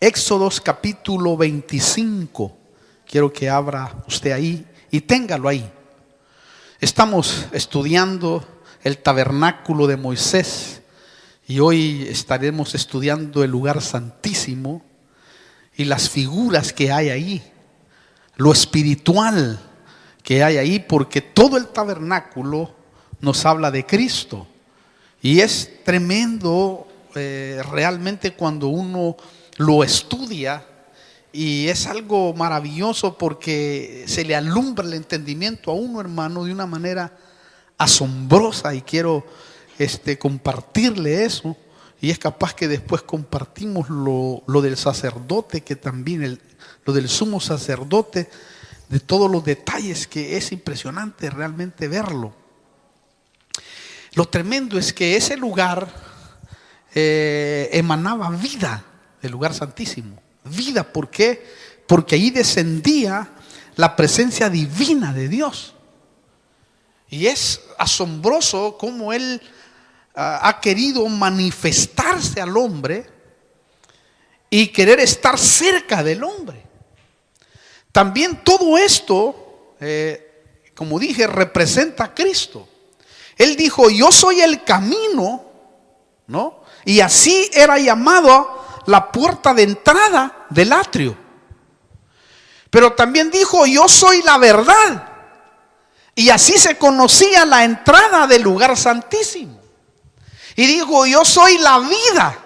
Éxodos capítulo 25. Quiero que abra usted ahí y téngalo ahí. Estamos estudiando el tabernáculo de Moisés y hoy estaremos estudiando el lugar santísimo y las figuras que hay ahí, lo espiritual que hay ahí, porque todo el tabernáculo nos habla de Cristo. Y es tremendo realmente cuando uno lo estudia, y es algo maravilloso porque se le alumbra el entendimiento a uno, hermano, de una manera asombrosa. Y quiero compartirle eso, y es capaz que después compartimos lo del sacerdote, que también lo del sumo sacerdote, de todos los detalles, que es impresionante realmente verlo. Lo tremendo es que ese lugar emanaba vida, el lugar santísimo. Vida, ¿por qué? Porque ahí descendía la presencia divina de Dios. Y es asombroso cómo Él ha querido manifestarse al hombre y querer estar cerca del hombre. También todo esto, como dije, representa a Cristo. Él dijo: yo soy el camino, ¿no? Y así era llamado la puerta de entrada del atrio. Pero también dijo: yo soy la verdad. Y así se conocía la entrada del lugar santísimo. Y dijo: yo soy la vida.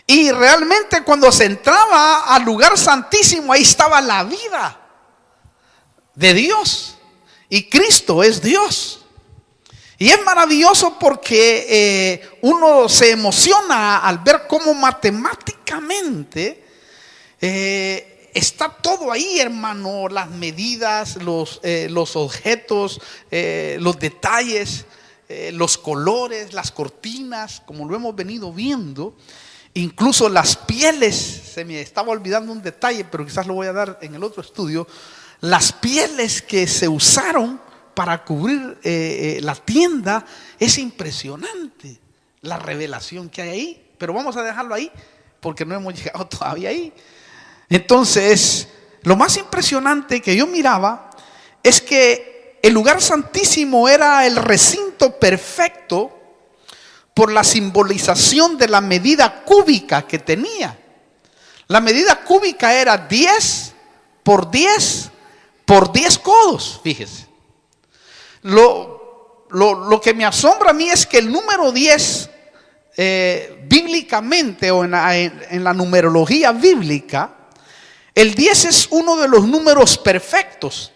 Y realmente cuando se entraba al lugar santísimo, ahí estaba la vida de Dios. Y Cristo es Dios. Y es maravilloso porque uno se emociona al ver cómo matemáticamente está todo ahí, hermano. Las medidas, los objetos, los detalles, los colores, las cortinas, como lo hemos venido viendo. Incluso las pieles, se me estaba olvidando un detalle, pero quizás lo voy a dar en el otro estudio. Las pieles que se usaron para cubrir la tienda, es impresionante la revelación que hay ahí. Pero vamos a dejarlo ahí porque no hemos llegado todavía ahí. Entonces, lo más impresionante que yo miraba es que el lugar santísimo era el recinto perfecto por la simbolización de la medida cúbica que tenía. La medida cúbica era 10 por 10 por 10 codos, fíjese. Lo que me asombra a mí es que el número 10 bíblicamente, o en la numerología bíblica, el 10 es uno de los números perfectos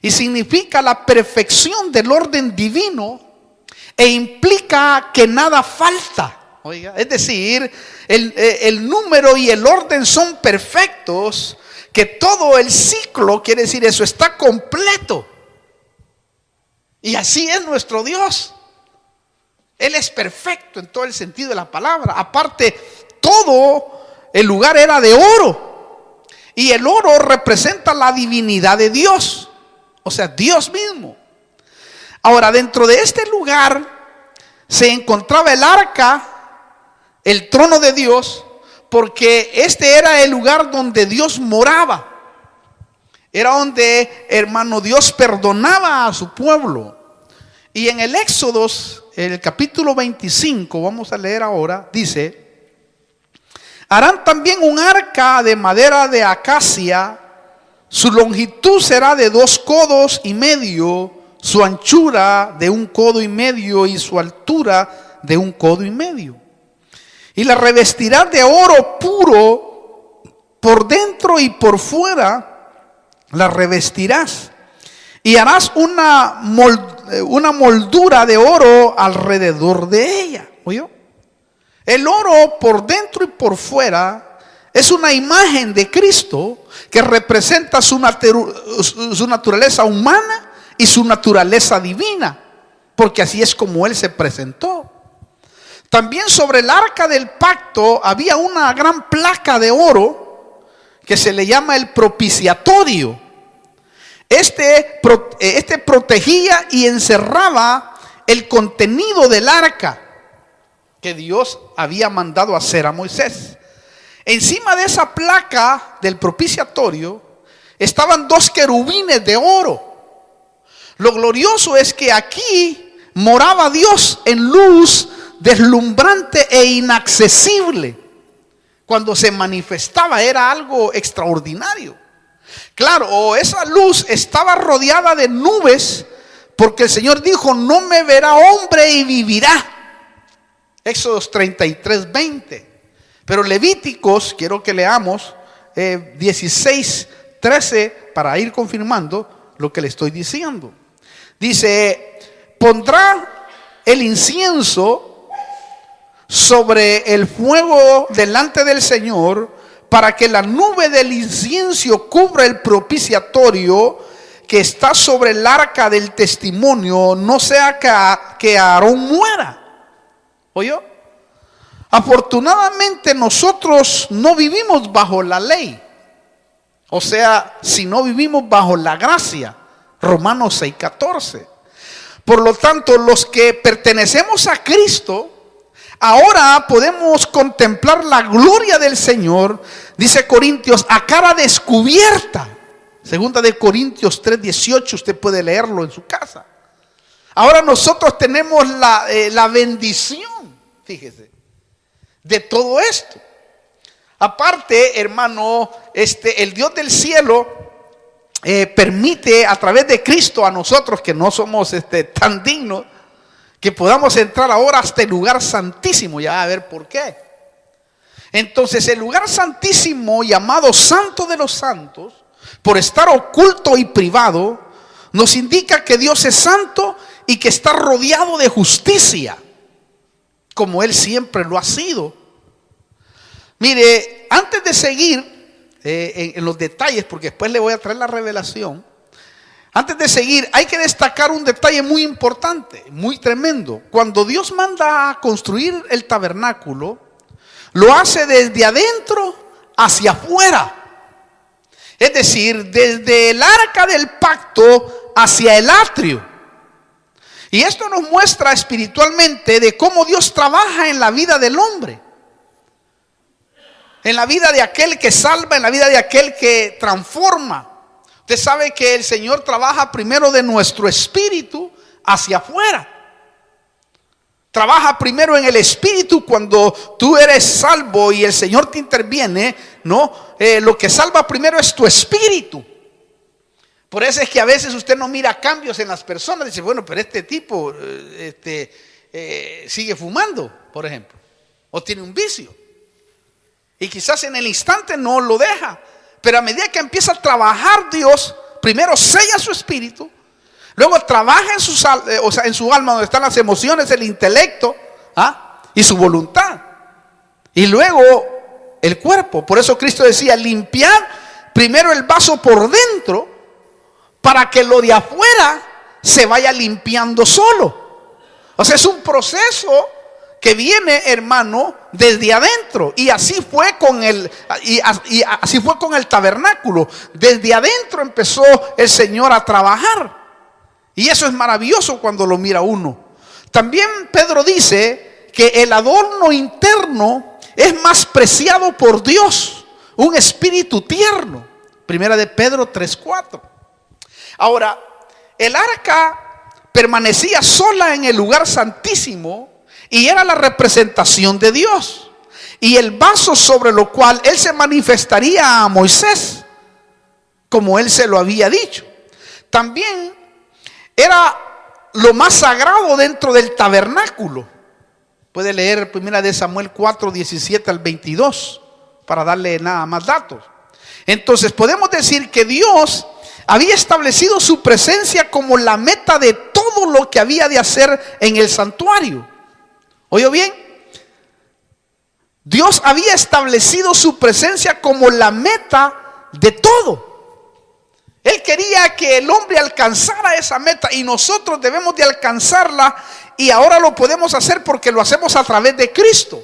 y significa la perfección del orden divino, e implica que nada falta. Oiga, es decir, el número y el orden son perfectos, que todo el ciclo, quiere decir eso, está completo. Y así es nuestro Dios. Él es perfecto en todo el sentido de la palabra. Aparte, todo el lugar era de oro. Y el oro representa la divinidad de Dios. O sea, Dios mismo. Ahora, dentro de este lugar se encontraba el arca, el trono de Dios, porque este era el lugar donde Dios moraba. Era donde, hermano, Dios perdonaba a su pueblo. Y en el Éxodos, en el capítulo 25, vamos a leer ahora, dice: harán también un arca de madera de acacia, su longitud será de 2 codos y medio, su anchura de 1 codo y medio y su altura de 1 codo y medio. Y la revestirás de oro puro por dentro y por fuera, la revestirás. Y harás una moldura de oro alrededor de ella. ¿Oyó? El oro por dentro y por fuera es una imagen de Cristo que representa su naturaleza humana y su naturaleza divina, porque así es como Él se presentó. También sobre el arca del pacto había una gran placa de oro que se le llama el propiciatorio. Este protegía y encerraba el contenido del arca que Dios había mandado hacer a Moisés. Encima de esa placa del propiciatorio estaban 2 querubines de oro. Lo glorioso es que aquí moraba Dios en luz deslumbrante e inaccesible. Cuando se manifestaba era algo extraordinario. Claro, esa luz estaba rodeada de nubes, porque el Señor dijo: no me verá hombre y vivirá. Éxodo 33:20. Pero Levíticos, quiero que leamos 16:13 para ir confirmando lo que le estoy diciendo. Dice: pondrá el incienso sobre el fuego delante del Señor, para que la nube del incienso cubra el propiciatorio que está sobre el arca del testimonio, no sea que Aarón muera. ¿Oyó? Afortunadamente nosotros no vivimos bajo la ley, o sea, si no vivimos bajo la gracia, Romanos 6:14. Por lo tanto, los que pertenecemos a Cristo, ahora podemos contemplar la gloria del Señor, dice Corintios, a cara descubierta. Segunda de Corintios 3:18, usted puede leerlo en su casa. Ahora nosotros tenemos la bendición, fíjese, de todo esto. Aparte, hermano, el Dios del cielo permite a través de Cristo a nosotros que no somos tan dignos, que podamos entrar ahora hasta el lugar santísimo. Ya va a ver por qué. Entonces el lugar santísimo, llamado Santo de los Santos, por estar oculto y privado, nos indica que Dios es santo y que está rodeado de justicia, como Él siempre lo ha sido. Mire, antes de seguir en los detalles, porque después le voy a traer la revelación, antes de seguir hay que destacar un detalle muy importante, muy tremendo. Cuando Dios manda a construir el tabernáculo, lo hace desde adentro hacia afuera. Es decir, desde el arca del pacto hacia el atrio. Y esto nos muestra espiritualmente de cómo Dios trabaja en la vida del hombre, en la vida de aquel que salva, en la vida de aquel que transforma. Usted sabe que el Señor trabaja primero de nuestro espíritu hacia afuera. Trabaja primero en el espíritu. Cuando tú eres salvo y el Señor te interviene, ¿no? Lo que salva primero es tu espíritu. Por eso es que a veces usted no mira cambios en las personas. Dice, bueno, pero este tipo sigue fumando, por ejemplo, o tiene un vicio, y quizás en el instante no lo deja, pero a medida que empieza a trabajar Dios, primero sella su espíritu, luego trabaja en su alma, donde están las emociones, el intelecto, y su voluntad, y luego el cuerpo. Por eso Cristo decía: limpiad primero el vaso por dentro, para que lo de afuera se vaya limpiando solo. O sea, es un proceso que viene, hermano, desde adentro. Y así fue con así fue con el tabernáculo. Desde adentro empezó el Señor a trabajar. Y eso es maravilloso cuando lo mira uno. También Pedro dice que el adorno interno es más preciado por Dios, un espíritu tierno. Primera de Pedro 3:4. Ahora, el arca permanecía sola en el lugar santísimo y era la representación de Dios, y el vaso sobre lo cual Él se manifestaría a Moisés, como Él se lo había dicho. También era lo más sagrado dentro del tabernáculo. Puede leer 1 de Samuel 4:17-22 para darle nada más datos. Entonces podemos decir que Dios había establecido su presencia como la meta de todo lo que había de hacer en el santuario. ¿Oyó bien? Dios había establecido su presencia como la meta de todo. Él quería que el hombre alcanzara esa meta, y nosotros debemos de alcanzarla, y ahora lo podemos hacer porque lo hacemos a través de Cristo.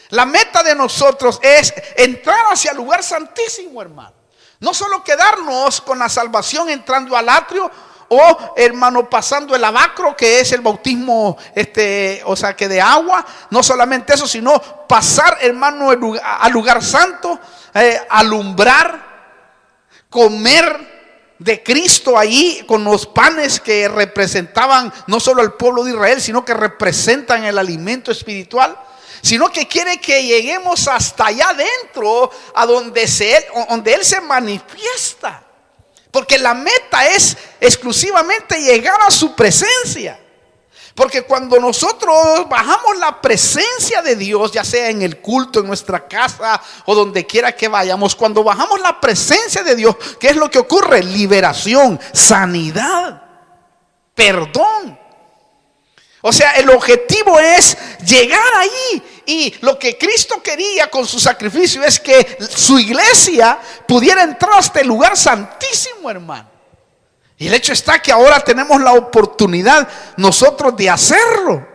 La meta de nosotros es entrar hacia el lugar santísimo, hermano. No solo quedarnos con la salvación entrando al atrio o hermano pasando el lavacro, que es el bautismo, o sea que de agua. No solamente eso, sino pasar, hermano, al lugar santo, alumbrar, comer de Cristo allí con los panes que representaban no solo al pueblo de Israel, sino que representan el alimento espiritual. Sino que quiere que lleguemos hasta allá adentro, a donde Él se manifiesta. Porque la meta es exclusivamente llegar a su presencia. Porque cuando nosotros bajamos la presencia de Dios, ya sea en el culto, en nuestra casa o donde quiera que vayamos, cuando bajamos la presencia de Dios, ¿qué es lo que ocurre? Liberación, sanidad, perdón. O sea, el objetivo es llegar allí. Y lo que Cristo quería con su sacrificio es que su iglesia pudiera entrar hasta el lugar santísimo, hermano. Y el hecho está que ahora tenemos la oportunidad nosotros de hacerlo.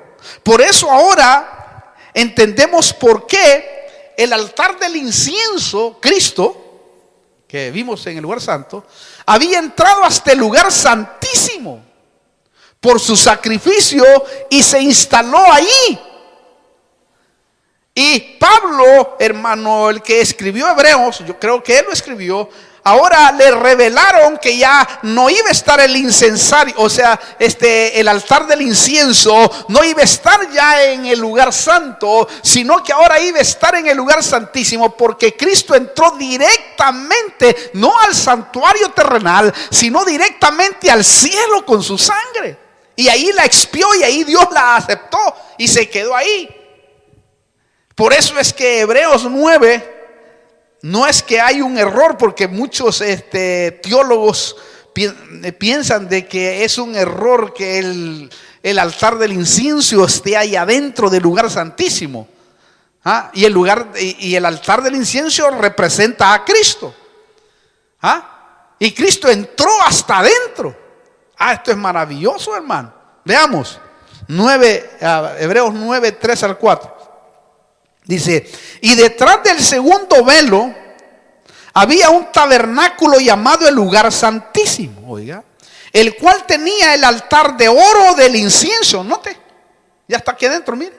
Por eso ahora entendemos por qué el altar del incienso, Cristo, que vimos en el lugar santo, había entrado hasta el lugar santísimo por su sacrificio y se instaló allí. Y Pablo, hermano, el que escribió Hebreos, yo creo que él lo escribió, ahora le revelaron que ya no iba a estar el incensario, o sea, el altar del incienso no iba a estar ya en el lugar santo, sino que ahora iba a estar en el lugar santísimo, porque Cristo entró directamente, no al santuario terrenal, sino directamente al cielo con su sangre. Y ahí la expió y ahí Dios la aceptó y se quedó ahí. Por eso es que Hebreos 9 no es que hay un error, porque muchos teólogos piensan de que es un error que el altar del incienso esté ahí adentro del lugar santísimo. Y el altar del incienso representa a Cristo. Y Cristo entró hasta adentro. Esto es maravilloso, hermano. Veamos Hebreos 9, 3 al 4. Dice: y detrás del segundo velo había un tabernáculo llamado el lugar santísimo, oiga, el cual tenía el altar de oro del incienso. Note, ya está aquí adentro, mire.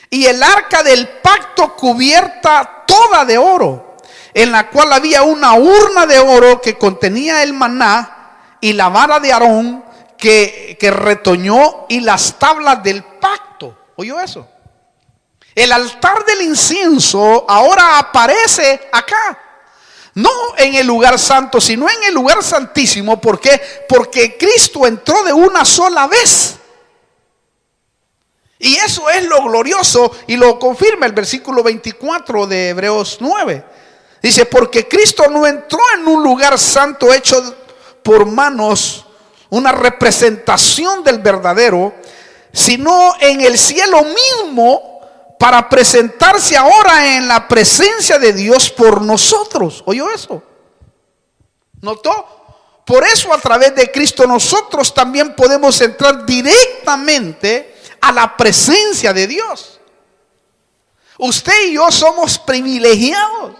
Y el arca del pacto cubierta toda de oro, en la cual había una urna de oro que contenía el maná, y la vara de Aarón que retoñó, y las tablas del pacto. ¿Oyó eso? El altar del incienso ahora aparece acá. No en el lugar santo, sino en el lugar santísimo. ¿Por qué? Porque Cristo entró de una sola vez. Y eso es lo glorioso, y lo confirma el versículo 24 de Hebreos 9. Dice: porque Cristo no entró en un lugar santo hecho por manos, una representación del verdadero, sino en el cielo mismo, para presentarse ahora en la presencia de Dios por nosotros. ¿Oyó eso? ¿Notó? Por eso a través de Cristo nosotros también podemos entrar directamente a la presencia de Dios. Usted y yo somos privilegiados,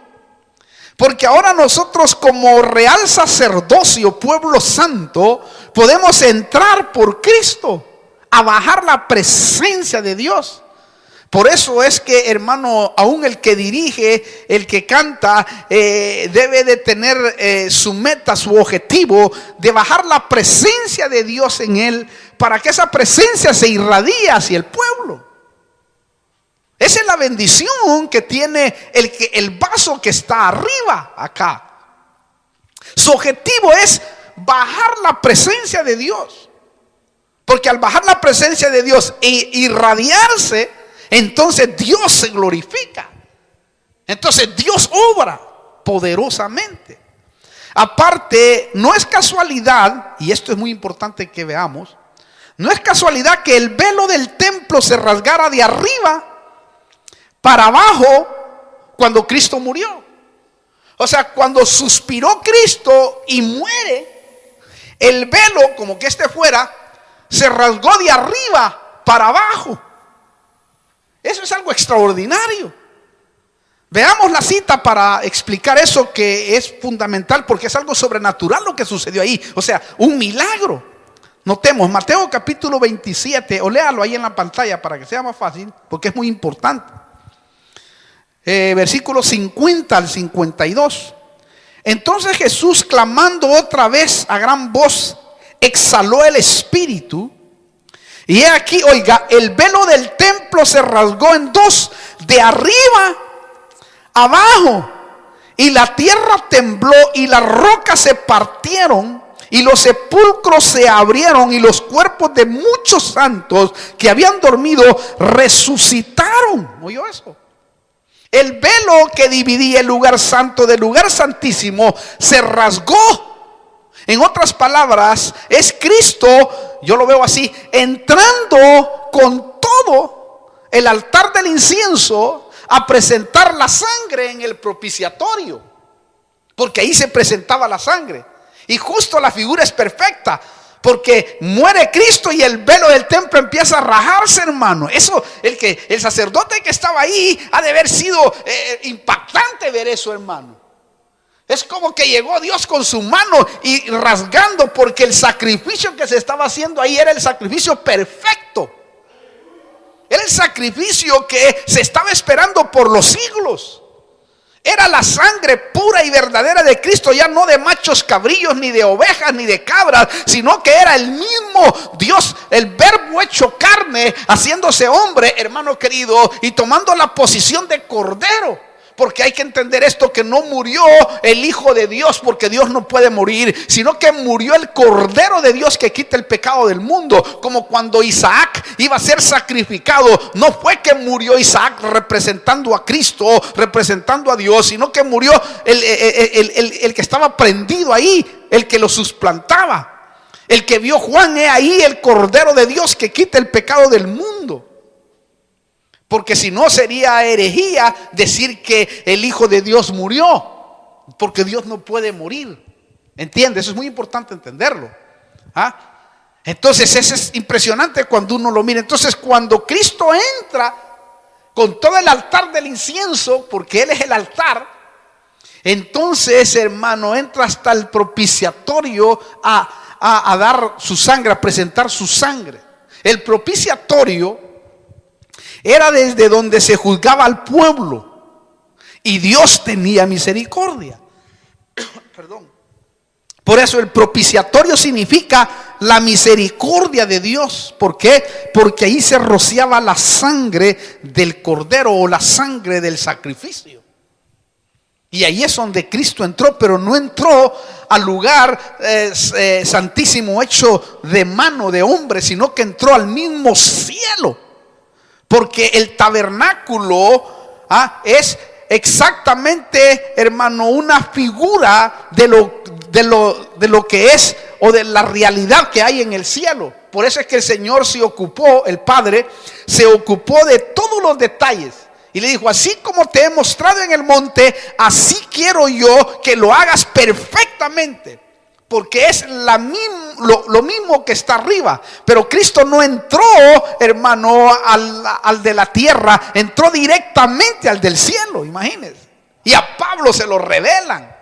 porque ahora nosotros, como real sacerdocio, pueblo santo, podemos entrar por Cristo a bajar la presencia de Dios. Por eso es que, hermano, aún el que dirige, el que canta, debe de tener su meta, su objetivo de bajar la presencia de Dios en él, para que esa presencia se irradie hacia el pueblo. Esa es la bendición que tiene el vaso que está arriba acá. Su objetivo es bajar la presencia de Dios, porque al bajar la presencia de Dios e irradiarse, entonces Dios se glorifica. Entonces Dios obra poderosamente. Aparte, no es casualidad, y esto es muy importante que veamos, no es casualidad que el velo del templo se rasgara de arriba para abajo cuando Cristo murió. O sea, cuando suspiró Cristo y muere, el velo, como que fuera, se rasgó de arriba para abajo. Eso es algo extraordinario. Veamos la cita para explicar eso, que es fundamental, porque es algo sobrenatural lo que sucedió ahí. O sea, un milagro. Notemos, Mateo capítulo 27, o léalo ahí en la pantalla para que sea más fácil, porque es muy importante. Versículos 50 al 52. Entonces Jesús, clamando otra vez a gran voz, exhaló el espíritu. Y he aquí, oiga, el velo del templo se rasgó en dos, de arriba abajo. Y la tierra tembló y las rocas se partieron. Y los sepulcros se abrieron y los cuerpos de muchos santos que habían dormido resucitaron. ¿Oyó eso? El velo que dividía el lugar santo del lugar santísimo se rasgó. En otras palabras, es Cristo, yo lo veo así, entrando con todo el altar del incienso a presentar la sangre en el propiciatorio. Porque ahí se presentaba la sangre. Y justo la figura es perfecta, porque muere Cristo y el velo del templo empieza a rajarse, hermano. Eso, el sacerdote que estaba ahí ha de haber sido impactante ver eso, hermano. Es como que llegó Dios con su mano y rasgando, porque el sacrificio que se estaba haciendo ahí era el sacrificio perfecto. Era el sacrificio que se estaba esperando por los siglos. Era la sangre pura y verdadera de Cristo, ya no de machos cabrillos, ni de ovejas, ni de cabras, sino que era el mismo Dios, el verbo hecho carne, haciéndose hombre, hermano querido, y tomando la posición de cordero. Porque hay que entender esto, que no murió el Hijo de Dios, porque Dios no puede morir, sino que murió el Cordero de Dios que quita el pecado del mundo. Como cuando Isaac iba a ser sacrificado, no fue que murió Isaac representando a Cristo, representando a Dios, sino que murió el que estaba prendido ahí, el que lo suplantaba. El que vio Juan, he ahí el Cordero de Dios que quita el pecado del mundo. Porque si no sería herejía decir que el Hijo de Dios murió, porque Dios no puede morir. ¿Entiendes? Eso es muy importante entenderlo. Entonces eso es impresionante cuando uno lo mira. Entonces cuando Cristo entra con todo el altar del incienso, porque Él es el altar, entonces, hermano, entra hasta el propiciatorio a dar su sangre, a presentar su sangre. El propiciatorio era desde donde se juzgaba al pueblo, y Dios tenía misericordia. Perdón. Por eso el propiciatorio significa la misericordia de Dios. ¿Por qué? Porque ahí se rociaba la sangre del cordero o la sangre del sacrificio. Y ahí es donde Cristo entró, pero no entró al lugar santísimo hecho de mano de hombre, sino que entró al mismo cielo. Porque el tabernáculo es exactamente, hermano, una figura de lo que es, o de la realidad que hay en el cielo. Por eso es que el Señor se ocupó, el Padre se ocupó de todos los detalles. Y le dijo: así como te he mostrado en el monte, así quiero yo que lo hagas perfectamente. Porque es lo mismo que está arriba. Pero Cristo no entró, hermano, al de la tierra. Entró directamente al del cielo, imagínense. Y a Pablo se lo revelan.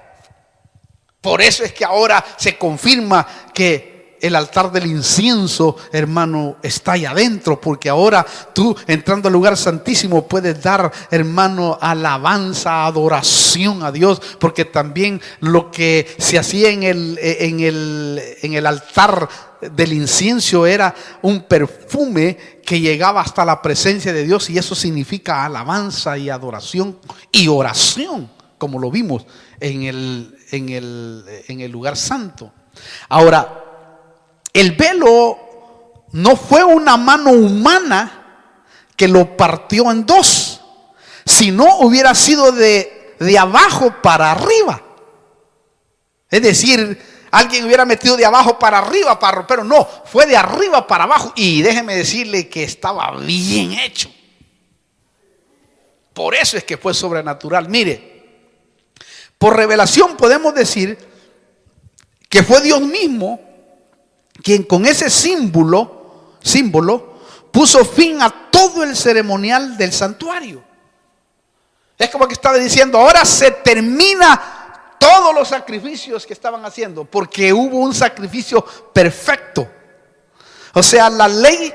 Por eso es que ahora se confirma que el altar del incienso, hermano, está allá adentro. Porque ahora tú, entrando al lugar santísimo, puedes dar, hermano, alabanza, adoración a Dios. Porque también lo que se hacía en el altar del incienso era un perfume que llegaba hasta la presencia de Dios. Y eso significa alabanza y adoración y oración, como lo vimos en el lugar santo. Ahora, el velo no fue una mano humana que lo partió en dos, sino hubiera sido de abajo para arriba. Es decir, alguien hubiera metido de abajo para arriba para romper, pero no, fue de arriba para abajo. Y déjeme decirle que estaba bien hecho. Por eso es que fue sobrenatural. Mire, por revelación podemos decir que fue Dios mismo quien con ese símbolo puso fin a todo el ceremonial del santuario. Es como que estaba diciendo: ahora se termina todos los sacrificios que estaban haciendo, porque hubo un sacrificio perfecto. O sea, la ley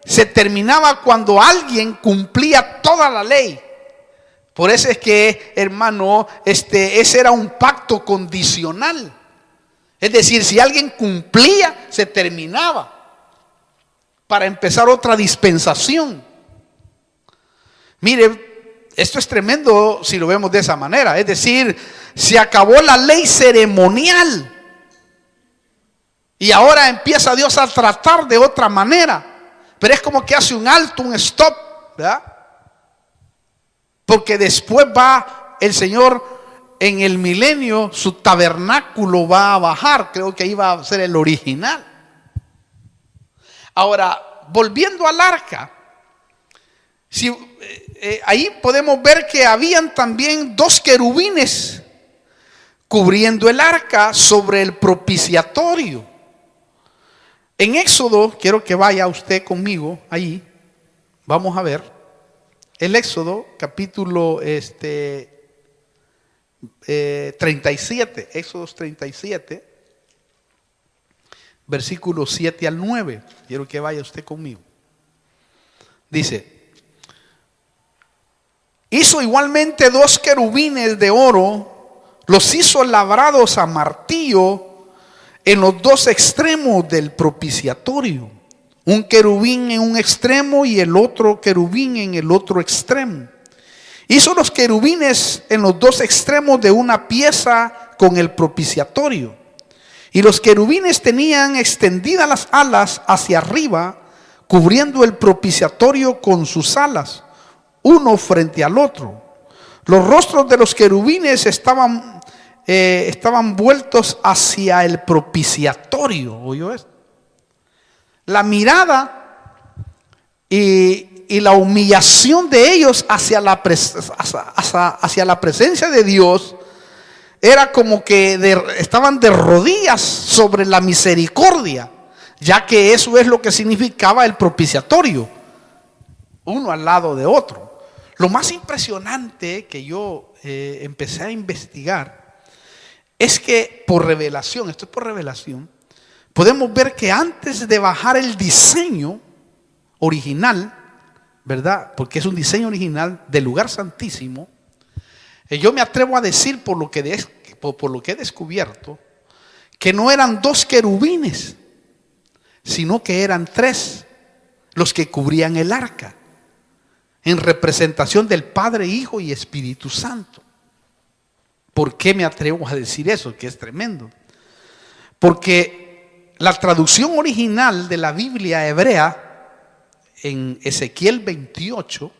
se terminaba cuando alguien cumplía toda la ley. Por eso es que, hermano, ese era un pacto condicional. Es decir, si alguien cumplía, se terminaba para empezar otra dispensación. Mire, esto es tremendo si lo vemos de esa manera. Es decir, se acabó la ley ceremonial y ahora empieza Dios a tratar de otra manera. Pero es como que hace un alto, un stop, ¿verdad? Porque después va el Señor en el milenio, su tabernáculo va a bajar. Creo que ahí va a ser el original. Ahora, volviendo al arca, ahí podemos ver que habían también 2 querubines cubriendo el arca sobre el propiciatorio. En Éxodo, quiero que vaya usted conmigo allí. Vamos a ver el Éxodo capítulo 37, Éxodo 37, versículos 7 al 9. Quiero que vaya usted conmigo. Dice: hizo igualmente 2 querubines de oro, los hizo labrados a martillo en los 2 extremos del propiciatorio, un querubín en un extremo y el otro querubín en el otro extremo. Hizo los querubines en los 2 extremos de una pieza con el propiciatorio, y los querubines tenían extendidas las alas hacia arriba, cubriendo el propiciatorio con sus alas, uno frente al otro. Los rostros de los querubines estaban vueltos hacia el propiciatorio. ¿Oyó esto? La mirada y la humillación de ellos hacia la presencia de Dios era como que estaban de rodillas sobre la misericordia, ya que eso es lo que significaba el propiciatorio, uno al lado de otro. Lo más impresionante que yo empecé a investigar es que por revelación, esto es por revelación, podemos ver que antes de bajar el diseño original, ¿verdad? Porque es un diseño original del lugar santísimo, yo me atrevo a decir por lo que he descubierto, que no eran 2 querubines, sino que eran 3 los que cubrían el arca, en representación del Padre, Hijo y Espíritu Santo. ¿Por qué me atrevo a decir eso? Que es tremendo. Porque la traducción original de la Biblia hebrea en Ezequiel 28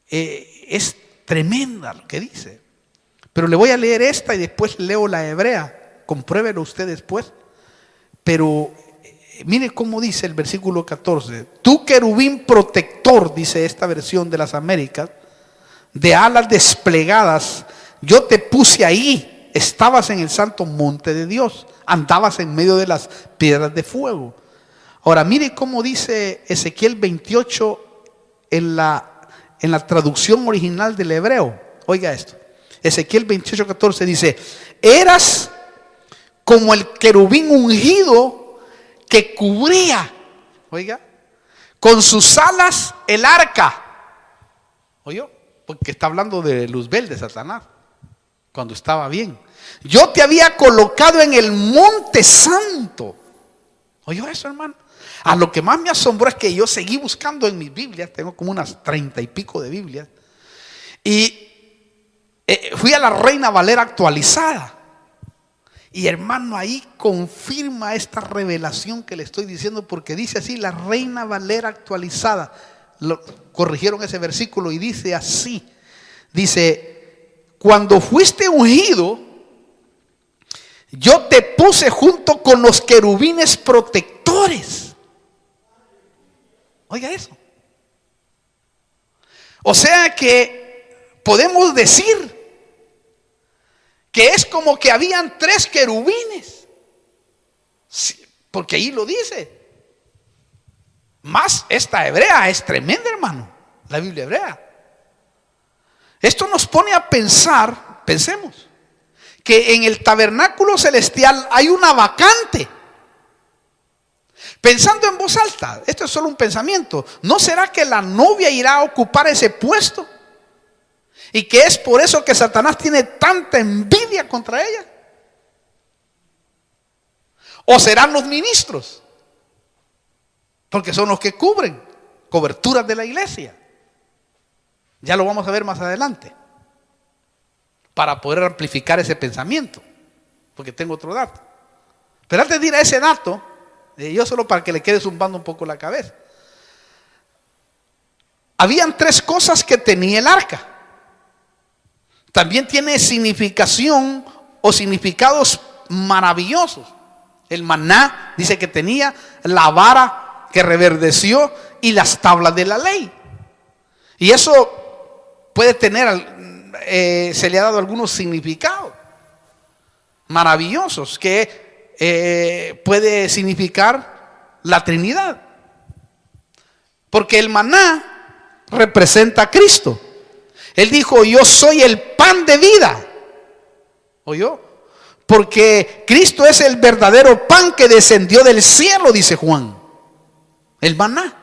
es tremenda lo que dice. Pero le voy a leer esta y después leo la hebrea. Compruébelo usted después. Pero mire cómo dice el versículo 14. Tú, querubín protector, dice esta versión de las Américas, de alas desplegadas, yo te puse ahí. Estabas en el santo monte de Dios, andabas en medio de las piedras de fuego. Ahora mire cómo dice Ezequiel 28 en la traducción original del hebreo. Oiga esto, Ezequiel 28:14 dice: eras como el querubín ungido que cubría, oiga, con sus alas el arca. ¿Oyó? Porque está hablando de Luzbel, de Satanás, cuando estaba bien. Yo te había colocado en el monte santo. ¿Oyó eso, hermano? A lo que más me asombró es que yo seguí buscando en mis Biblias, tengo como unas 30 y pico de Biblias, y fui a la Reina Valera actualizada. Y hermano, ahí confirma esta revelación que le estoy diciendo, porque dice así, la Reina Valera actualizada. Corrigieron ese versículo y dice así, dice: cuando fuiste ungido, yo te puse junto con los querubines protectores. Oiga eso. O sea que podemos decir que es como que habían 3 querubines, porque ahí lo dice. Más esta hebrea es tremenda, hermano, la Biblia hebrea. Esto nos pone a pensar, pensemos, que en el tabernáculo celestial hay una vacante. Pensando en voz alta, esto es solo un pensamiento. ¿No será que la novia irá a ocupar ese puesto? Y que es por eso que Satanás tiene tanta envidia contra ella. ¿O serán los ministros? Porque son los que cubren coberturas de la iglesia. Ya lo vamos a ver más adelante, para poder amplificar ese pensamiento, porque tengo otro dato. Pero antes de ir a ese dato, yo solo para que le quede zumbando un poco la cabeza. Habían 3 cosas que tenía el arca. También tiene significación o significados maravillosos. El maná dice que tenía la vara que reverdeció y las tablas de la ley. Y eso puede tener, se le ha dado algunos significados maravillosos que puede significar la Trinidad. Porque el maná representa a Cristo. Él dijo: yo soy el pan de vida. ¿Oyó? Porque Cristo es el verdadero pan que descendió del cielo, dice Juan. El maná.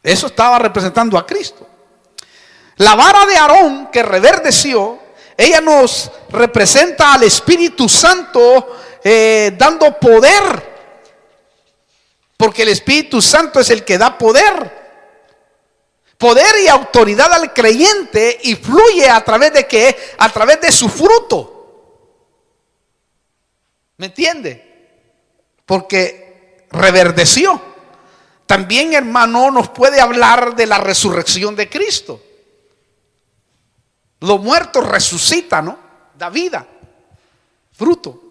Eso estaba representando a Cristo. La vara de Aarón que reverdeció, ella nos representa al Espíritu Santo dando poder. Porque el Espíritu Santo es el que da poder. Poder y autoridad al creyente, y fluye a través de ¿qué? A través de su fruto. ¿Me entiende? Porque reverdeció. También, hermano, nos puede hablar de la resurrección de Cristo. Los muertos resucitan, ¿no? Da vida, fruto.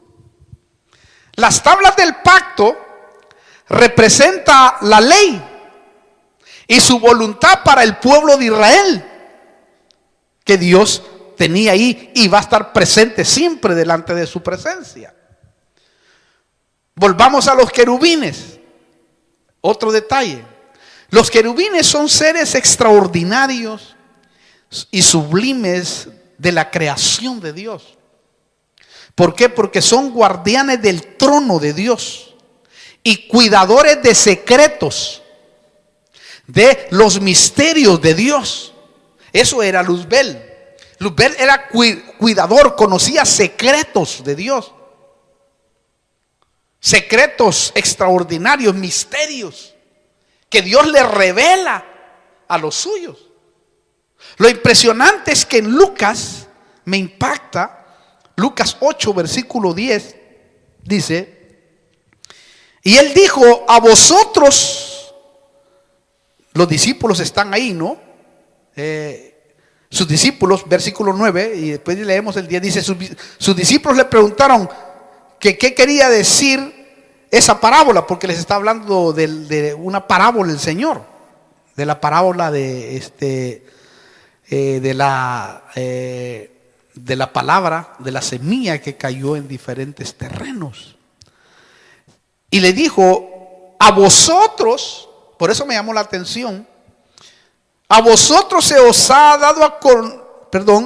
Las tablas del pacto representa la ley y su voluntad para el pueblo de Israel, que Dios tenía ahí y va a estar presente siempre delante de su presencia. Volvamos a los querubines. Otro detalle: los querubines son seres extraordinarios y sublimes de la creación de Dios. ¿Por qué? Porque son guardianes del trono de Dios y cuidadores de secretos, de los misterios de Dios. Eso era Luzbel. Luzbel era cuidador, conocía secretos de Dios. Secretos extraordinarios, misterios que Dios le revela a los suyos. Lo impresionante es que en Lucas, me impacta, Lucas 8, versículo 10, dice: y él dijo a vosotros, los discípulos están ahí, ¿no? Sus discípulos, versículo 9, y después leemos el 10, dice: sus discípulos le preguntaron que qué quería decir esa parábola, porque les está hablando de una parábola el Señor, de la parábola de la palabra, de la semilla que cayó en diferentes terrenos. Y le dijo: a vosotros, por eso me llamó la atención, a vosotros se os ha dado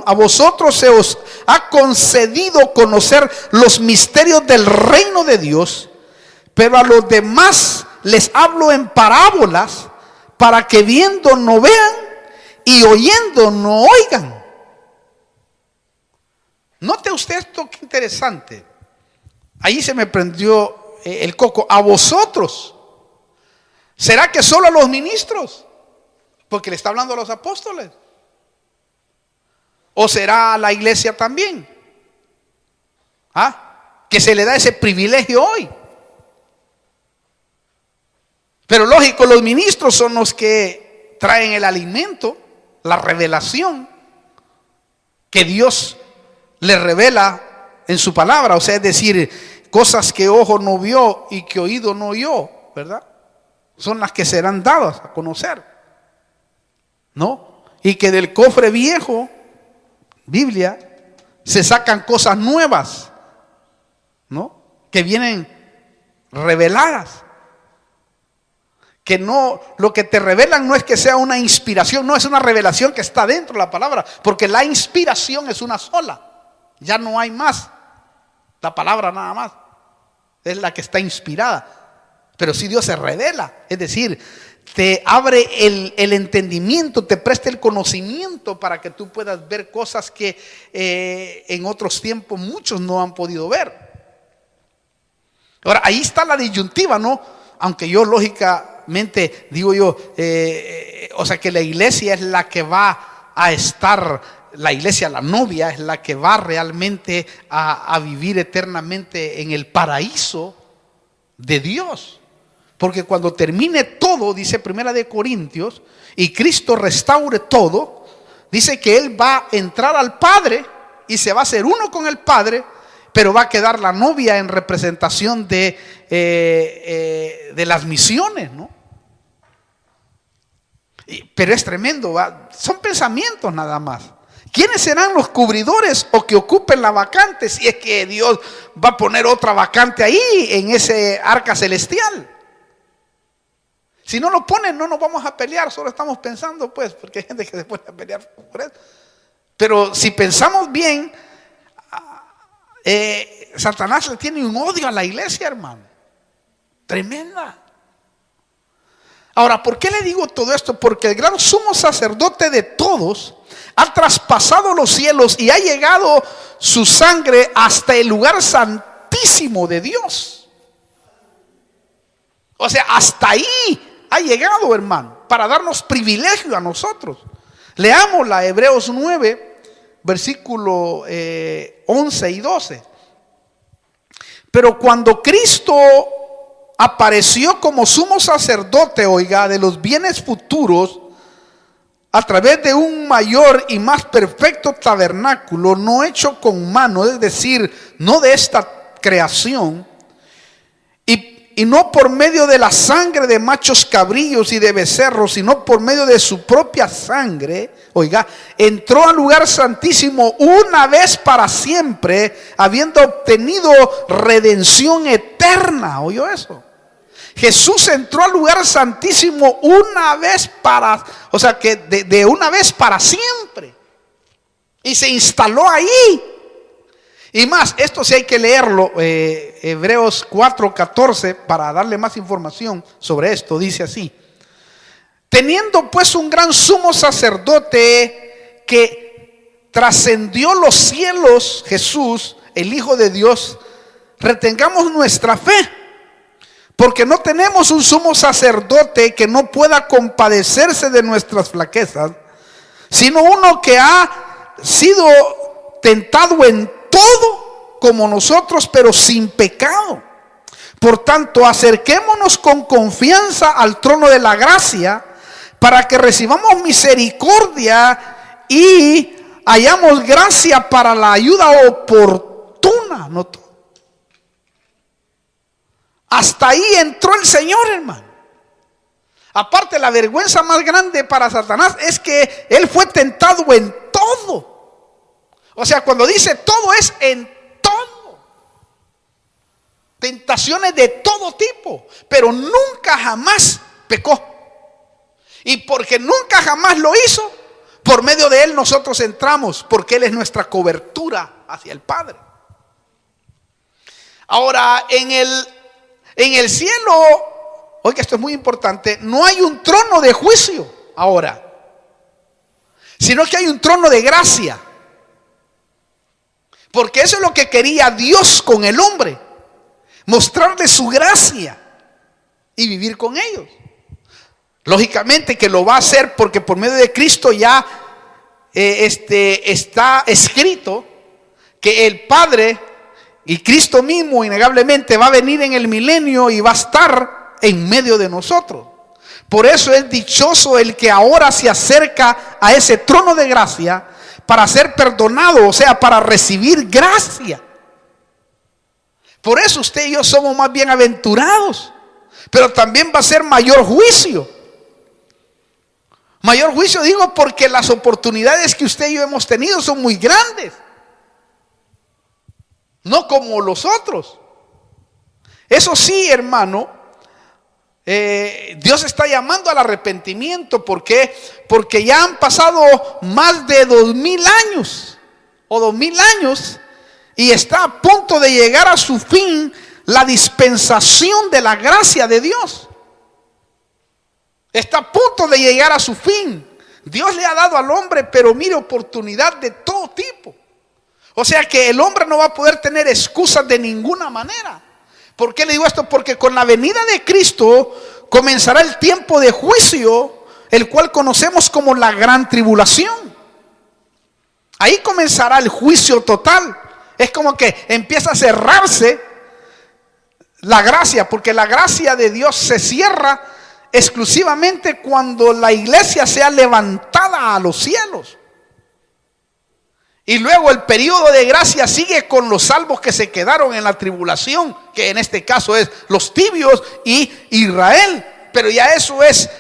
a vosotros se os ha concedido conocer los misterios del reino de Dios, pero a los demás les hablo en parábolas, para que viendo no vean y oyendo no oigan. Note usted esto, qué interesante. Ahí se me prendió el coco. A vosotros. ¿Será que solo a los ministros? Porque le está hablando a los apóstoles. ¿O será a la iglesia también? Que se le da ese privilegio hoy. Pero lógico, los ministros son los que traen el alimento, la revelación que Dios le revela en su palabra. O sea, es decir, cosas que ojo no vio y que oído no oyó, ¿verdad? Son las que serán dadas a conocer, ¿no? Y que del cofre viejo, Biblia, se sacan cosas nuevas, ¿no? Que vienen reveladas. Que no, lo que te revelan no es que sea una inspiración, no, es una revelación que está dentro de la palabra, porque la inspiración es una sola, ya no hay más, la palabra nada más es la que está inspirada. Pero sí Dios se revela, es decir, te abre el entendimiento, te presta el conocimiento para que tú puedas ver cosas que en otros tiempos muchos no han podido ver. Ahora, ahí está la disyuntiva, ¿no? Aunque yo lógicamente digo yo, o sea que la iglesia es la que va a estar, la iglesia, la novia, es la que va realmente a vivir eternamente en el paraíso de Dios. Porque cuando termine todo, dice Primera de Corintios, y Cristo restaure todo, dice que Él va a entrar al Padre y se va a hacer uno con el Padre, pero va a quedar la novia en representación de las misiones, ¿no? Pero es tremendo, ¿va? Son pensamientos nada más. ¿Quiénes serán los cubridores o que ocupen la vacante si es que Dios va a poner otra vacante ahí en ese arca celestial? Si no lo ponen, no nos vamos a pelear, solo estamos pensando, pues, porque hay gente que se puede pelear por eso. Pero si pensamos bien, Satanás le tiene un odio a la iglesia, hermano. Tremenda. Ahora, ¿por qué le digo todo esto? Porque el gran sumo sacerdote de todos ha traspasado los cielos y ha llegado su sangre hasta el lugar santísimo de Dios. O sea, hasta ahí ha llegado, hermano, para darnos privilegio a nosotros. Leamos la Hebreos 9, versículo 11 y 12. Pero cuando Cristo apareció como sumo sacerdote, oiga, de los bienes futuros, a través de un mayor y más perfecto tabernáculo, no hecho con mano, es decir, no de esta creación, y no por medio de la sangre de machos cabrillos y de becerros, sino por medio de su propia sangre, oiga, entró al lugar santísimo una vez para siempre, habiendo obtenido redención eterna. ¿Oyó eso? Jesús entró al lugar santísimo una vez para, o sea que de una vez para siempre, y se instaló ahí. Y más, esto sí hay que leerlo, Hebreos 4:14, para darle más información sobre esto. Dice así: teniendo pues un gran sumo sacerdote que trascendió los cielos, Jesús, el Hijo de Dios, retengamos nuestra fe, porque no tenemos un sumo sacerdote que no pueda compadecerse de nuestras flaquezas, sino uno que ha sido tentado en todo como nosotros, pero sin pecado. Por tanto, acerquémonos con confianza al trono de la gracia, para que recibamos misericordia y hallamos gracia para la ayuda oportuna. ¿No? Hasta ahí entró el Señor, hermano. Aparte, la vergüenza más grande para Satanás es que él fue tentado en todo. O sea, cuando dice todo, es en todo. Tentaciones de todo tipo, pero nunca jamás pecó. Y porque nunca jamás lo hizo, por medio de él nosotros entramos, porque él es nuestra cobertura hacia el Padre. Ahora, en el cielo, oiga, esto es muy importante, no hay un trono de juicio ahora, sino que hay un trono de gracia. Porque eso es lo que quería Dios con el hombre, mostrarle su gracia y vivir con ellos. Lógicamente que lo va a hacer porque por medio de Cristo ya está escrito que el Padre y Cristo mismo innegablemente va a venir en el milenio y va a estar en medio de nosotros. Por eso es dichoso el que ahora se acerca a ese trono de gracia para ser perdonado, o sea, para recibir gracia. Por eso usted y yo somos más bienaventurados, pero también va a ser mayor juicio. Mayor juicio digo porque las oportunidades que usted y yo hemos tenido son muy grandes, no como los otros. Eso sí, hermano, Dios está llamando al arrepentimiento. ¿Por qué? Porque ya han pasado más de 2000 años o 2000 años y está a punto de llegar a su fin la dispensación de la gracia de Dios. Está a punto de llegar a su fin. Dios le ha dado al hombre, pero mire, oportunidad de todo tipo. O sea que el hombre no va a poder tener excusas de ninguna manera. ¿Por qué le digo esto? Porque con la venida de Cristo comenzará el tiempo de juicio, el cual conocemos como la gran tribulación. Ahí comenzará el juicio total. Es como que empieza a cerrarse la gracia, porque la gracia de Dios se cierra exclusivamente cuando la iglesia sea levantada a los cielos. Y luego el periodo de gracia sigue con los salvos que se quedaron en la tribulación, que en este caso es los tibios y Israel. Pero ya eso es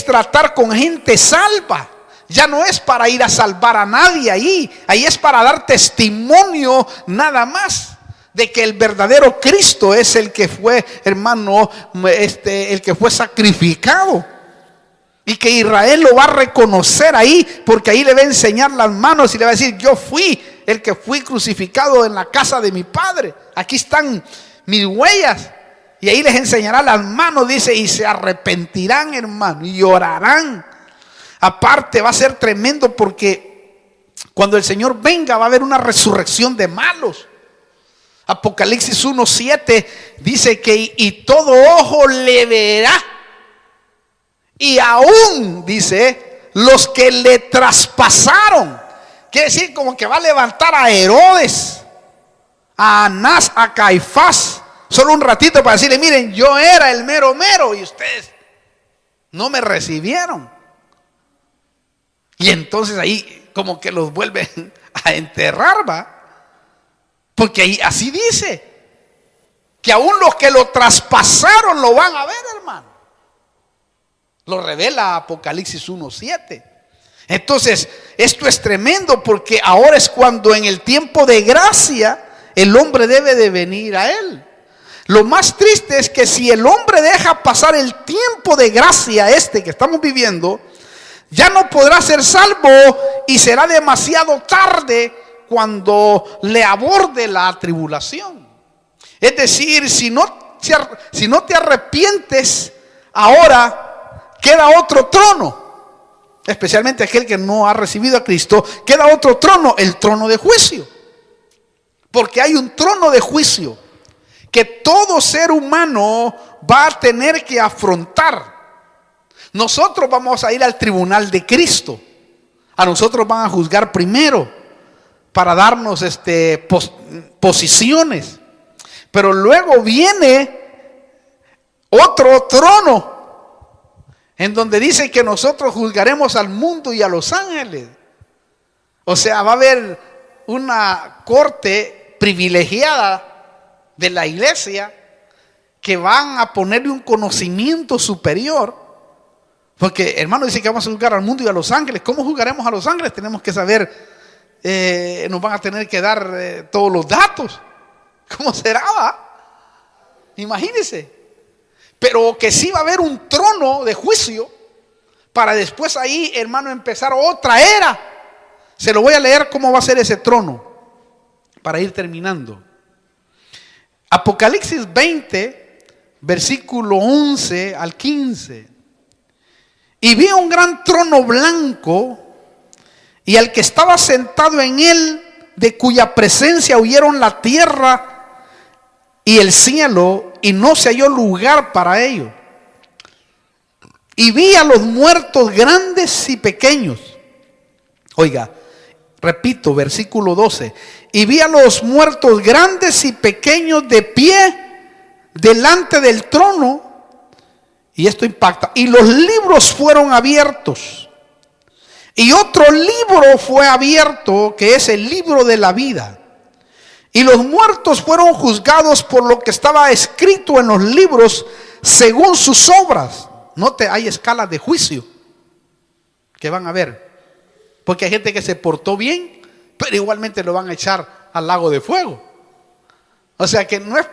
tratar con gente salva. Ya no es para ir a salvar a nadie ahí. Ahí es para dar testimonio nada más de que el verdadero Cristo es el que fue, hermano, el que fue sacrificado. Y que Israel lo va a reconocer ahí, porque ahí le va a enseñar las manos y le va a decir: yo fui el que fui crucificado en la casa de mi padre. Aquí están mis huellas. Y ahí les enseñará las manos, dice, y se arrepentirán, hermano, y llorarán. Aparte va a ser tremendo, porque cuando el Señor venga va a haber una resurrección de malos. Apocalipsis 1:7 dice que y todo ojo le verá. Y aún, dice, los que le traspasaron. Quiere decir como que va a levantar a Herodes, a Anás, a Caifás, solo un ratito para decirle: miren, yo era el mero mero y ustedes no me recibieron. Y entonces ahí como que los vuelven a enterrar, ¿va? Porque ahí así dice, que aún los que lo traspasaron lo van a ver, hermano. Lo revela Apocalipsis 1:7. Entonces, esto es tremendo, porque ahora es cuando en el tiempo de gracia el hombre debe de venir a Él. Lo más triste es que si el hombre deja pasar el tiempo de gracia que estamos viviendo, ya no podrá ser salvo y será demasiado tarde cuando le aborde la tribulación. Es decir, si no te arrepientes ahora, queda otro trono, especialmente aquel que no ha recibido a Cristo. Queda otro trono, el trono de juicio. Porque hay un trono de juicio que todo ser humano va a tener que afrontar. Nosotros vamos a ir al tribunal de Cristo. A nosotros van a juzgar primero para darnos posiciones. Pero luego viene otro trono, en donde dice que nosotros juzgaremos al mundo y a los ángeles. O sea, va a haber una corte privilegiada de la iglesia que van a ponerle un conocimiento superior. Porque, hermano, dice que vamos a juzgar al mundo y a los ángeles. ¿Cómo juzgaremos a los ángeles? Tenemos que saber, nos van a tener que dar todos los datos. ¿Cómo será, va? Imagínense. Pero que sí va a haber un trono de juicio para después ahí, hermano, empezar otra era. Se lo voy a leer cómo va a ser ese trono para ir terminando. Apocalipsis 20, versículo 11 al 15. Y vi un gran trono blanco y al que estaba sentado en él, de cuya presencia huyeron la tierra y el cielo, y no se halló lugar para ello. Y vi a los muertos grandes y pequeños. Oiga, repito, versículo 12. Y vi a los muertos grandes y pequeños de pie delante del trono. Y esto impacta. Y los libros fueron abiertos. Y otro libro fue abierto, que es el libro de la vida. Y los muertos fueron juzgados por lo que estaba escrito en los libros según sus obras. Note, hay escalas de juicio que van a ver. Porque hay gente que se portó bien, pero igualmente lo van a echar al lago de fuego. O sea que no es,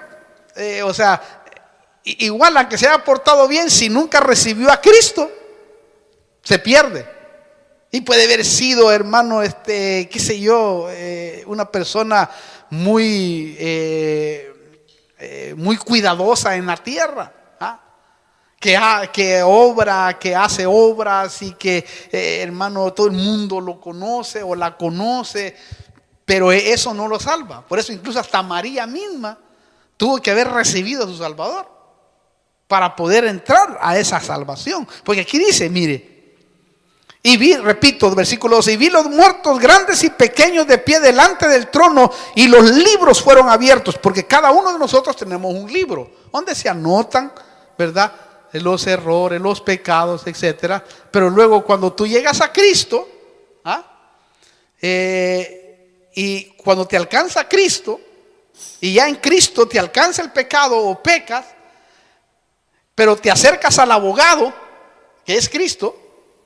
igual a que se haya portado bien, si nunca recibió a Cristo, se pierde. Y puede haber sido, hermano, una persona muy muy cuidadosa en la tierra, ¿ah? Que obra, que hace obras y que, hermano, todo el mundo lo conoce o la conoce, pero eso no lo salva. Por eso incluso hasta María misma tuvo que haber recibido a su Salvador para poder entrar a esa salvación. Porque aquí dice, mire, y vi, repito, versículo 12, y vi los muertos grandes y pequeños de pie delante del trono, y los libros fueron abiertos, porque cada uno de nosotros tenemos un libro donde se anotan, ¿verdad?, los errores, los pecados, etcétera. Pero luego cuando tú llegas a Cristo, y cuando te alcanza Cristo, y ya en Cristo te alcanza el pecado o pecas, pero te acercas al abogado, que es Cristo,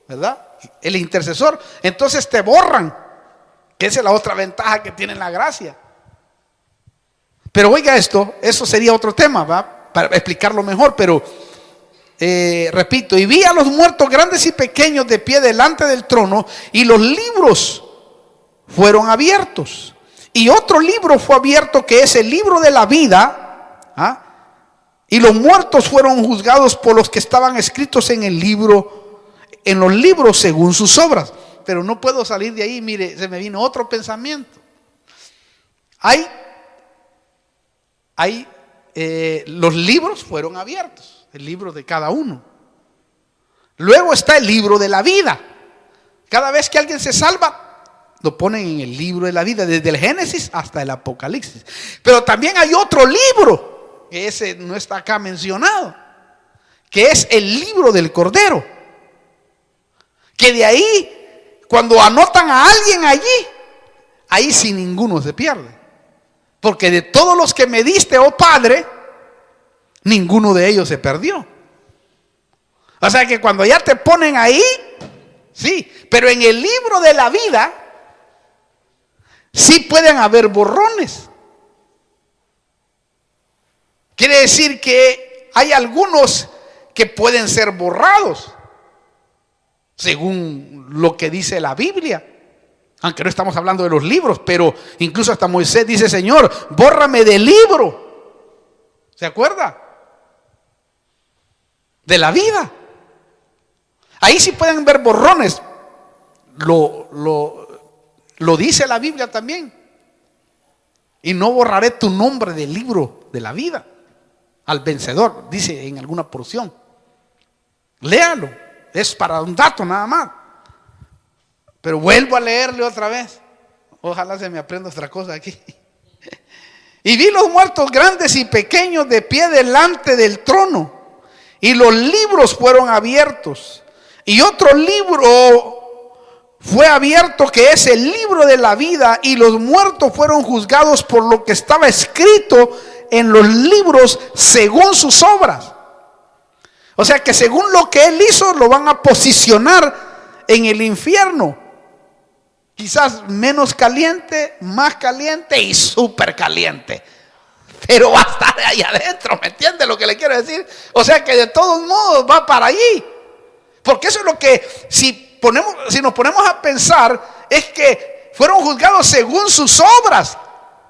¿verdad?, el intercesor, entonces te borran, que esa es la otra ventaja que tiene la gracia. Pero oiga esto, eso sería otro tema, ¿va?, para explicarlo mejor, pero repito, y vi a los muertos grandes y pequeños de pie delante del trono, y los libros fueron abiertos, y otro libro fue abierto, que es el libro de la vida, y los muertos fueron juzgados por los que estaban escritos en el libro, en los libros según sus obras. Pero no puedo salir de ahí. Mire, se me vino otro pensamiento. Los libros fueron abiertos, el libro de cada uno. Luego está el libro de la vida. Cada vez que alguien se salva, lo ponen en el libro de la vida, desde el Génesis hasta el Apocalipsis. Pero también hay otro libro, que ese no está acá mencionado, que es el libro del Cordero. Que de ahí, cuando anotan a alguien allí, ahí sí ninguno se pierde. Porque de todos los que me diste, oh Padre, ninguno de ellos se perdió. O sea que cuando ya te ponen ahí, sí, pero en el libro de la vida, sí pueden haber borrones. Quiere decir que hay algunos que pueden ser borrados, según lo que dice la Biblia. Aunque no estamos hablando de los libros, pero incluso hasta Moisés dice: Señor, bórrame del libro. ¿Se acuerda? De la vida. Ahí sí pueden ver borrones. Lo dice la Biblia también. Y no borraré tu nombre del libro de la vida al vencedor, dice en alguna porción. Léalo. Es para un dato nada más. Pero vuelvo a leerle otra vez. Ojalá se me aprenda otra cosa aquí. Y vi los muertos grandes y pequeños de pie delante del trono, y los libros fueron abiertos. Y otro libro fue abierto, que es el libro de la vida, y los muertos fueron juzgados por lo que estaba escrito en los libros según sus obras. O sea que según lo que él hizo, lo van a posicionar en el infierno. Quizás menos caliente, más caliente y súper caliente. Pero va a estar ahí adentro, ¿me entiende lo que le quiero decir? O sea que de todos modos va para allí. Porque eso es lo que, si nos ponemos a pensar, es que fueron juzgados según sus obras.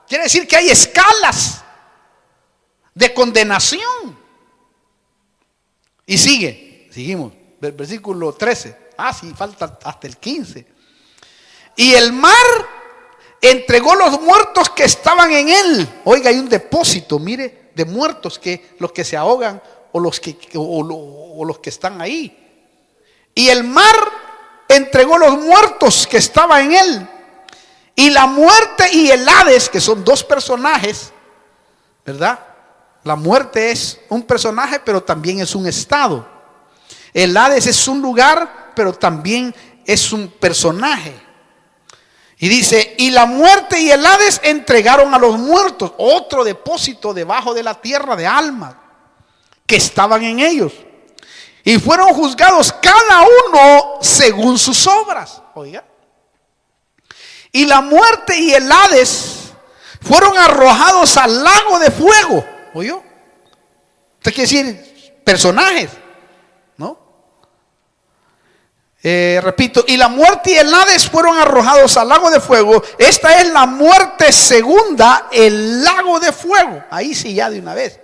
Quiere decir que hay escalas de condenación. Y seguimos, versículo 13. Sí, falta hasta el 15. Y el mar entregó los muertos que estaban en él. Oiga, hay un depósito, mire, de muertos, que los que se ahogan o los que están ahí. Y el mar entregó los muertos que estaban en él. Y la muerte y el Hades, que son dos personajes, ¿verdad? La muerte es un personaje, pero también es un estado. El Hades es un lugar, pero también es un personaje. Y dice: y la muerte y el Hades entregaron a los muertos, otro depósito debajo de la tierra de almas que estaban en ellos. Y fueron juzgados cada uno según sus obras. Oiga. Y la muerte y el Hades fueron arrojados al lago de fuego. ¿Oyó? Esto quiere decir personajes, ¿no? Repito, y la muerte y el Hades fueron arrojados al lago de fuego. Esta es la muerte segunda, el lago de fuego. Ahí sí, ya de una vez.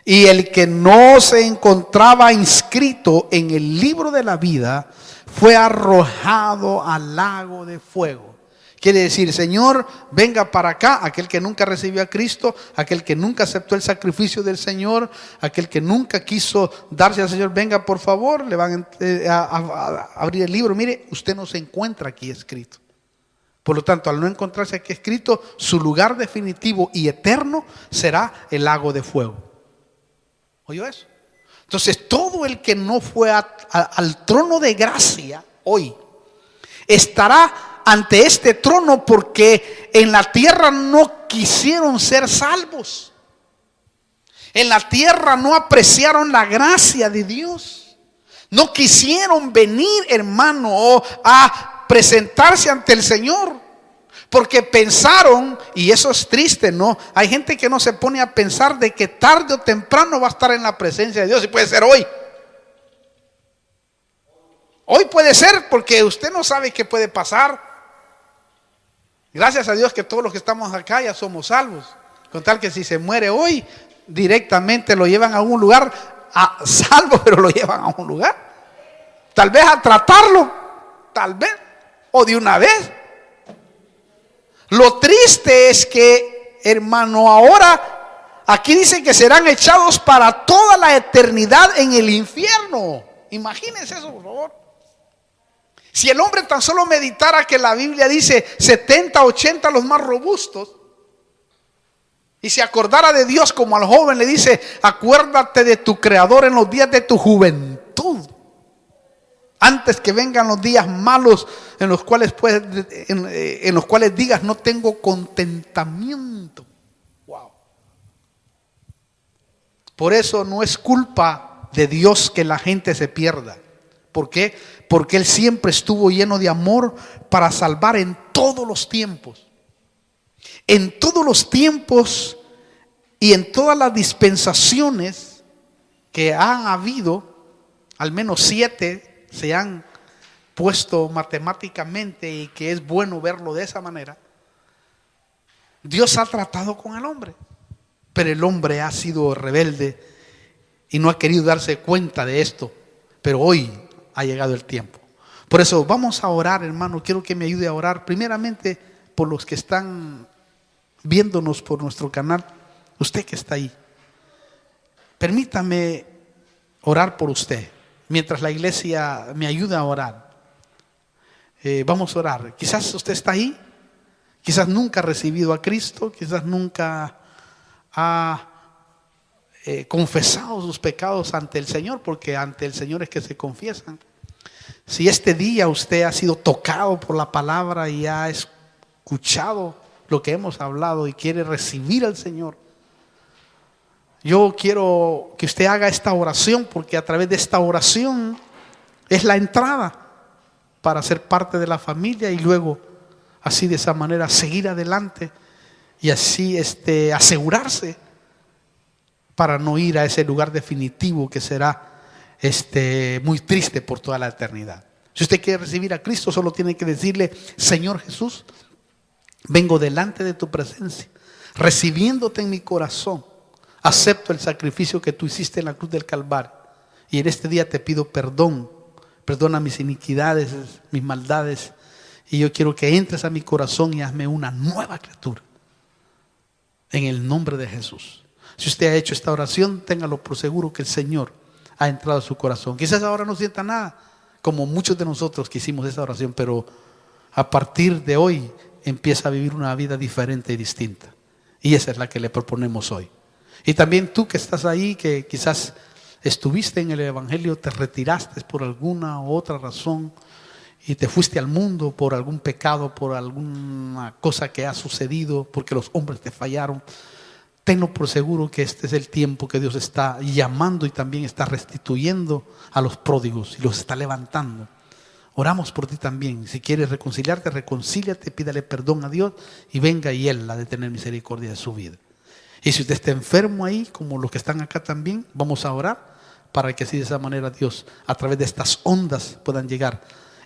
Y el que no se encontraba inscrito en el libro de la vida fue arrojado al lago de fuego. Quiere decir, Señor, venga para acá, aquel que nunca recibió a Cristo, aquel que nunca aceptó el sacrificio del Señor, aquel que nunca quiso darse al Señor, venga por favor, le van a abrir el libro. Mire, usted no se encuentra aquí escrito. Por lo tanto, al no encontrarse aquí escrito, su lugar definitivo y eterno será el lago de fuego. ¿Oyó eso? Entonces, todo el que no fue al trono de gracia hoy estará ante este trono porque en la tierra no quisieron ser salvos. En la tierra no apreciaron la gracia de Dios. No quisieron venir, hermano, a presentarse ante el Señor. Porque pensaron, y eso es triste, ¿no? Hay gente que no se pone a pensar de que tarde o temprano va a estar en la presencia de Dios. Y puede ser hoy. Hoy puede ser, porque usted no sabe qué puede pasar. Gracias a Dios que todos los que estamos acá ya somos salvos. Con tal que si se muere hoy, directamente lo llevan a un lugar a salvo, pero lo llevan a un lugar. Tal vez a tratarlo, tal vez, o de una vez. Lo triste es que, hermano, ahora aquí dice que serán echados para toda la eternidad en el infierno. Imagínense eso, por favor. Si el hombre tan solo meditara que la Biblia dice 70, 80 los más robustos, y se acordara de Dios como al joven le dice, acuérdate de tu Creador en los días de tu juventud, antes que vengan los días malos en los cuales digas no tengo contentamiento. Wow. Por eso no es culpa de Dios que la gente se pierda. ¿Por qué? Porque Él siempre estuvo lleno de amor para salvar en todos los tiempos. En todos los tiempos y en todas las dispensaciones que han habido, al menos 7 se han puesto matemáticamente y que es bueno verlo de esa manera. Dios ha tratado con el hombre, pero el hombre ha sido rebelde y no ha querido darse cuenta de esto. Pero hoy ha llegado el tiempo. Por eso vamos a orar, hermano. Quiero que me ayude a orar primeramente por los que están viéndonos por nuestro canal. Usted que está ahí, permítame orar por usted mientras la iglesia me ayuda a orar. Vamos a orar. Quizás usted está ahí, quizás nunca ha recibido a Cristo, quizás nunca ha confesado sus pecados ante el Señor, porque ante el Señor es que se confiesan. Si este día usted ha sido tocado por la palabra y ha escuchado lo que hemos hablado y quiere recibir al Señor, yo quiero que usted haga esta oración, porque a través de esta oración es la entrada para ser parte de la familia y luego así de esa manera seguir adelante y así asegurarse para no ir a ese lugar definitivo que será muy triste por toda la eternidad. Si usted quiere recibir a Cristo, solo tiene que decirle: Señor Jesús, vengo delante de tu presencia, recibiéndote en mi corazón. Acepto el sacrificio que tú hiciste en la cruz del Calvario, y en este día te pido perdón. Perdona mis iniquidades, mis maldades, y yo quiero que entres a mi corazón y hazme una nueva criatura, en el nombre de Jesús. Si usted ha hecho esta oración, téngalo por seguro que el Señor ha entrado a su corazón. Quizás ahora no sienta nada, como muchos de nosotros que hicimos esta oración, pero a partir de hoy empieza a vivir una vida diferente y distinta. Y esa es la que le proponemos hoy. Y también tú que estás ahí, que quizás estuviste en el Evangelio, te retiraste por alguna u otra razón y te fuiste al mundo por algún pecado, por alguna cosa que ha sucedido, porque los hombres te fallaron. Tenlo por seguro que este es el tiempo que Dios está llamando y también está restituyendo a los pródigos y los está levantando. Oramos por ti también. Si quieres reconciliarte, reconcíliate, pídale perdón a Dios y venga y Él ha de tener misericordia de su vida. Y si usted está enfermo ahí, como los que están acá también, vamos a orar para que así de esa manera, Dios, a través de estas ondas puedan llegar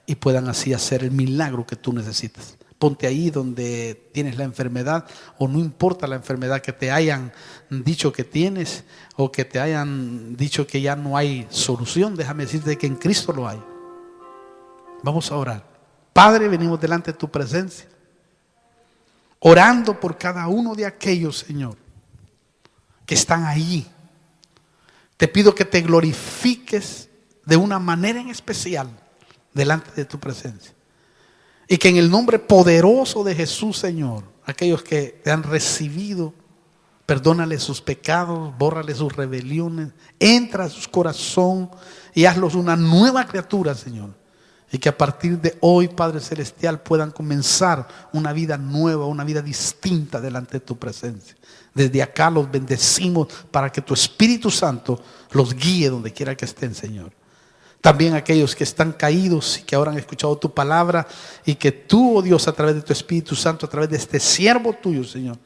y puedan así hacer el milagro que tú necesitas. Ponte ahí donde tienes la enfermedad, o no importa la enfermedad que te hayan dicho que tienes, o que te hayan dicho que ya no hay solución. Déjame decirte que en Cristo lo hay. Vamos a orar. Padre, venimos delante de tu presencia, orando por cada uno de aquellos, Señor, que están ahí. Te pido que te glorifiques de una manera en especial delante de tu presencia. Y que en el nombre poderoso de Jesús, Señor, aquellos que te han recibido, perdónale sus pecados, bórrale sus rebeliones, entra a su corazón y hazlos una nueva criatura, Señor. Y que a partir de hoy, Padre Celestial, puedan comenzar una vida nueva, una vida distinta delante de tu presencia. Desde acá los bendecimos para que tu Espíritu Santo los guíe donde quiera que estén, Señor. También aquellos que están caídos y que ahora han escuchado tu palabra, y que tú, oh Dios, a través de tu Espíritu Santo, a través de este siervo tuyo, Señor,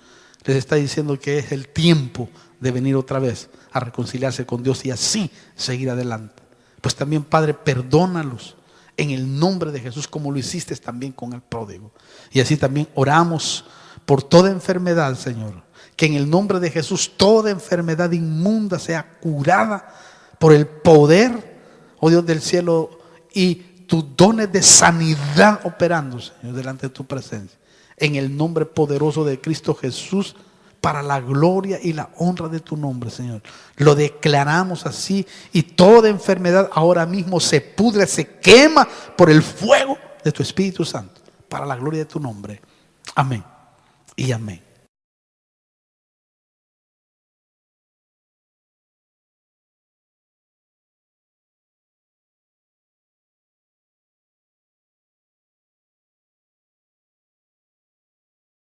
les está diciendo que es el tiempo de venir otra vez a reconciliarse con Dios y así seguir adelante. Pues también, Padre, perdónalos en el nombre de Jesús, como lo hiciste también con el pródigo. Y así también oramos por toda enfermedad, Señor, que en el nombre de Jesús toda enfermedad inmunda sea curada por el poder, oh Dios del cielo, y tus dones de sanidad operando, Señor, delante de tu presencia. En el nombre poderoso de Cristo Jesús, para la gloria y la honra de tu nombre, Señor. Lo declaramos así, y toda enfermedad ahora mismo se pudre, se quema por el fuego de tu Espíritu Santo, para la gloria de tu nombre. Amén y amén.